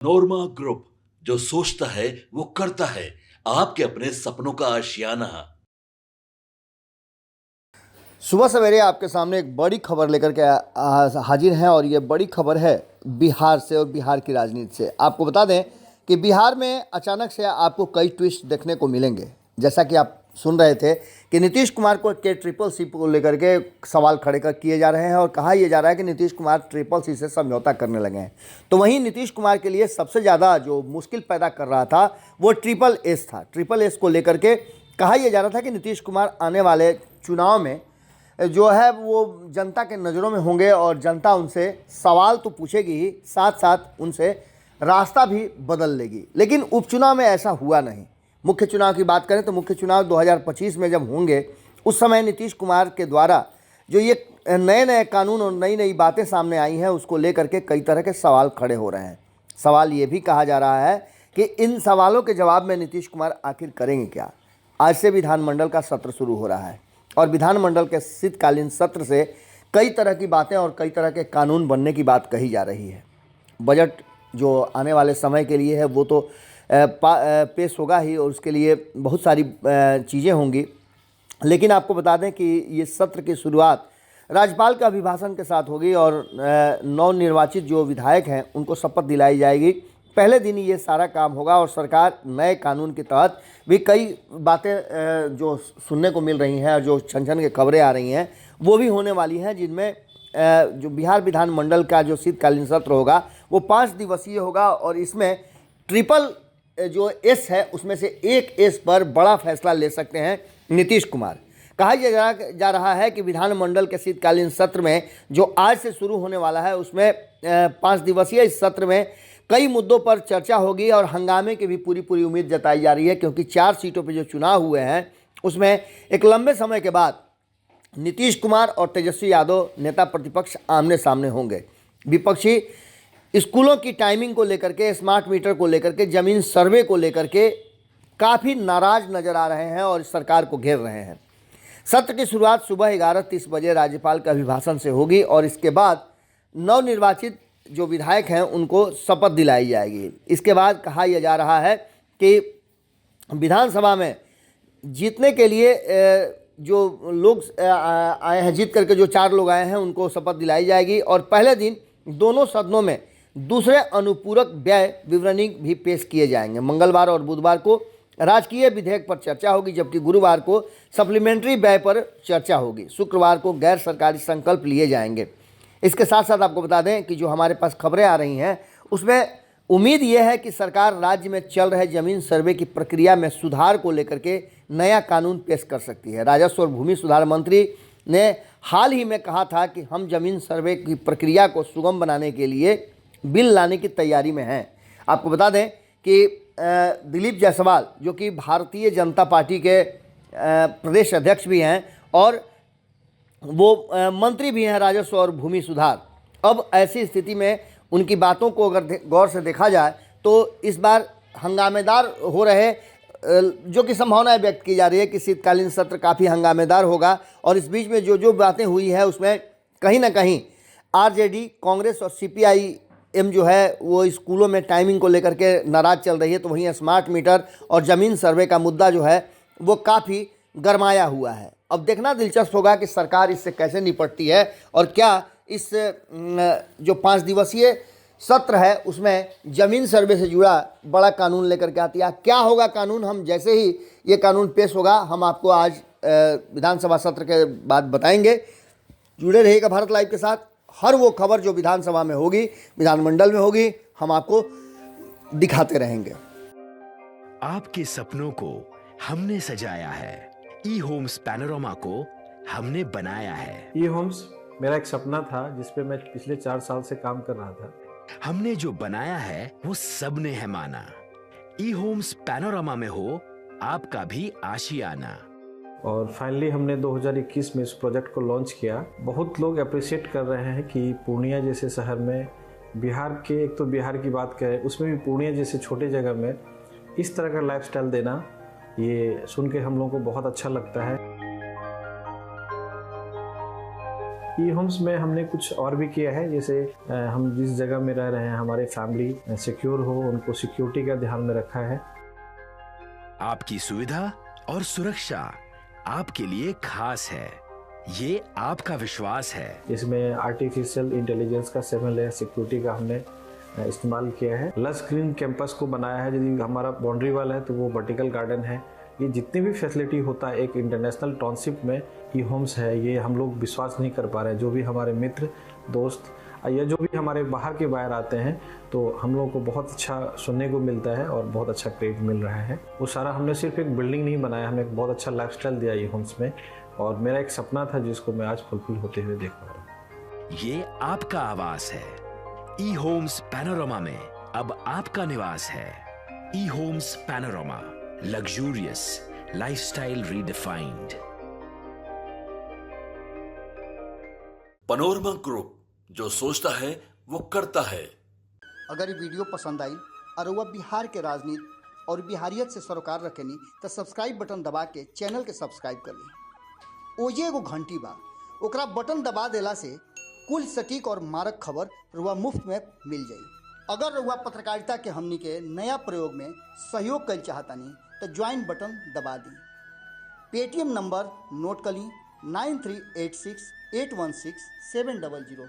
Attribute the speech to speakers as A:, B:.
A: नोरमा group, जो सोचता है वो करता है। आपके अपने सपनों का आशियाना।
B: सुबह सवेरे आपके सामने एक बड़ी खबर लेकर के हाजिर हैं और ये बड़ी खबर है बिहार से और बिहार की राजनीति से। आपको बता दें कि बिहार में अचानक से आपको कई ट्विस्ट देखने को मिलेंगे। जैसा कि आप सुन रहे थे कि नीतीश कुमार को के ट्रिपल सी को लेकर के सवाल खड़े कर किए जा रहे हैं और कहा यह जा रहा है कि नीतीश कुमार ट्रिपल सी से समझौता करने लगे हैं। तो वहीं नीतीश कुमार के लिए सबसे ज़्यादा जो मुश्किल पैदा कर रहा था वो ट्रिपल एस था। ट्रिपल एस को लेकर के कहा यह जा रहा था कि नीतीश कुमार आने वाले चुनाव में जो है वो जनता के नज़रों में होंगे और जनता उनसे सवाल तो पूछेगी ही, साथ साथ उनसे रास्ता भी बदल लेगी। लेकिन उपचुनाव में ऐसा हुआ नहीं। मुख्य चुनाव की बात करें तो मुख्य चुनाव 2025 में जब होंगे उस समय नीतीश कुमार के द्वारा जो ये नए नए कानून और नई नई बातें सामने आई हैं उसको लेकर के कई तरह के सवाल खड़े हो रहे हैं। सवाल ये भी कहा जा रहा है कि इन सवालों के जवाब में नीतीश कुमार आखिर करेंगे क्या। आज से विधानमंडल का सत्र शुरू हो रहा है और विधानमंडल के शीतकालीन सत्र से कई तरह की बातें और कई तरह के कानून बनने की बात कही जा रही है। बजट जो आने वाले समय के लिए है वो तो पेश होगा ही और उसके लिए बहुत सारी चीज़ें होंगी। लेकिन आपको बता दें कि ये सत्र की शुरुआत राज्यपाल के अभिभाषण के साथ होगी और नवनिर्वाचित जो विधायक हैं उनको शपथ दिलाई जाएगी। पहले दिन ये सारा काम होगा और सरकार नए कानून के तहत भी कई बातें जो सुनने को मिल रही हैं और जो छन छन के खबरें आ रही हैं वो भी होने वाली हैं, जिनमें जो बिहार विधानमंडल का जो शीतकालीन सत्र होगा वो 5 दिवसीय होगा और इसमें ट्रिपल जो एस है उसमें से एक एस पर बड़ा फैसला ले सकते हैं नीतीश कुमार। कहा जा रहा है कि विधानमंडल के शीतकालीन सत्र में जो आज से शुरू होने वाला है उसमें 5 दिवसीय इस सत्र में कई मुद्दों पर चर्चा होगी और हंगामे की भी पूरी उम्मीद जताई जा रही है, क्योंकि 4 सीटों पर जो चुनाव हुए हैं उसमें एक लंबे समय के बाद नीतीश कुमार और तेजस्वी यादव नेता प्रतिपक्ष आमने सामने होंगे। विपक्षी स्कूलों की टाइमिंग को लेकर के, स्मार्ट मीटर को लेकर के, ज़मीन सर्वे को लेकर के काफ़ी नाराज नज़र आ रहे हैं और सरकार को घेर रहे हैं। सत्र की शुरुआत सुबह 11:30 बजे राज्यपाल के अभिभाषण से होगी और इसके बाद नवनिर्वाचित जो विधायक हैं उनको शपथ दिलाई जाएगी। इसके बाद कहा यह जा रहा है कि विधानसभा में जीतने के लिए जो लोग आए हैं, जीत करके जो 4 लोग आए हैं उनको शपथ दिलाई जाएगी और पहले दिन दोनों सदनों में दूसरे अनुपूरक व्यय विवरणी भी पेश किए जाएंगे। मंगलवार और बुधवार को राजकीय विधेयक पर चर्चा होगी, जबकि गुरुवार को सप्लीमेंट्री व्यय पर चर्चा होगी। शुक्रवार को गैर सरकारी संकल्प लिए जाएंगे। इसके साथ साथ आपको बता दें कि जो हमारे पास खबरें आ रही हैं उसमें उम्मीद यह है कि सरकार राज्य में चल रहे जमीन सर्वे की प्रक्रिया में सुधार को लेकर के नया कानून पेश कर सकती है। राजस्व और भूमि सुधार मंत्री ने हाल ही में कहा था कि हम जमीन सर्वे की प्रक्रिया को सुगम बनाने के लिए बिल लाने की तैयारी में हैं। आपको बता दें कि दिलीप जायसवाल जो कि भारतीय जनता पार्टी के प्रदेश अध्यक्ष भी हैं और वो मंत्री भी हैं राजस्व और भूमि सुधार। अब ऐसी स्थिति में उनकी बातों को अगर गौर से देखा जाए तो इस बार हंगामेदार हो रहे जो कि संभावनाएं व्यक्त की जा रही है कि शीतकालीन सत्र काफ़ी हंगामेदार होगा और इस बीच में जो बातें हुई है उसमें कहीं ना कहीं आरजेडी, कांग्रेस और सीपीआईएम जो है वो स्कूलों में टाइमिंग को लेकर के नाराज चल रही है, तो वहीं स्मार्ट मीटर और ज़मीन सर्वे का मुद्दा जो है वो काफ़ी गरमाया हुआ है। अब देखना दिलचस्प होगा कि सरकार इससे कैसे निपटती है और क्या इस जो 5 दिवसीय सत्र है उसमें ज़मीन सर्वे से जुड़ा बड़ा कानून लेकर के आती है। क्या होगा कानून, हम जैसे ही ये कानून पेश होगा हम आपको आज विधानसभा सत्र के बाद बताएंगे। जुड़े रहिएगा भारत लाइव के साथ। हर वो खबर जो विधानसभा में होगी, विधानमंडल में होगी, हम आपको दिखाते रहेंगे।
C: आपके सपनों को हमने सजाया है, ई होम्स पैनोरमा को हमने बनाया है।
D: ई होम्स मेरा एक सपना था जिस पे मैं पिछले 4 साल से काम कर रहा था।
C: हमने जो बनाया है वो सबने है माना। ई होम्स पैनोरमा में हो आपका भी आशियाना।
D: और फाइनली हमने 2021 में इस प्रोजेक्ट को लॉन्च किया। बहुत लोग अप्रिशिएट कर रहे हैं कि पूर्णिया जैसे शहर में, बिहार के, एक तो बिहार की बात करें उसमें भी पूर्णिया जैसे छोटे जगह में इस तरह का लाइफस्टाइल देना, ये सुन के हम लोगों को बहुत अच्छा लगता है। ई होम्स में हमने कुछ और भी किया है, जैसे हम जिस जगह में रह रहे हैं हमारे फैमिली सिक्योर हो, उनको सिक्योरिटी का ध्यान में रखा है।
C: आपकी सुविधा और सुरक्षा आपके लिए खास है, ये आपका विश्वास है।
D: इसमें आर्टिफिशियल इंटेलिजेंस का 7 लेयर सिक्योरिटी का हमने इस्तेमाल किया है। लस ग्रीन कैंपस को बनाया है, यदि हमारा बाउंड्री वाल है तो वो वर्टिकल गार्डन है। ये जितनी भी फैसिलिटी होता है एक इंटरनेशनल टाउनशिप में ई होम्स है, ये हम लोग विश्वास नहीं कर पा रहे हैं। जो भी हमारे मित्र दोस्त या जो भी हमारे बाहर के बाहर आते हैं तो हम लोगों को बहुत अच्छा सुनने को मिलता है और बहुत अच्छा क्रेडिट मिल रहा है। वो सारा हमने सिर्फ एक बिल्डिंग नहीं बनाया, हमें एक बहुत अच्छा लाइफस्टाइल दिया ई होम्स में, और मेरा एक सपना था जिसको मैं आज फुलफिल होते हुए देख पा रहा हूँ।
C: ये आपका आवास है। ई होम्स पैनोरामा में अब आपका निवास है। ई homes panorama, luxurious lifestyle redefined.
A: Panorama group, जो सोचता है वो करता है।
B: अगर ये वीडियो पसंद आई और वह बिहार के राजनीति और बिहारियत से सरोकार रखेनी तो सब्सक्राइब बटन दबा के चैनल के सब्सक्राइब कर ली। ओजे एगो घंटी बा, ओकरा बटन दबा देला से कुल सटीक और मारक खबर रुआ मुफ्त में मिल जाई। अगर रुआ पत्रकारिता के हमनी के नया प्रयोग में सहयोग कर चाहतानी तो ज्वाइन बटन दबा दी। पेटीएम नंबर नोट कर ली 9386 816 700।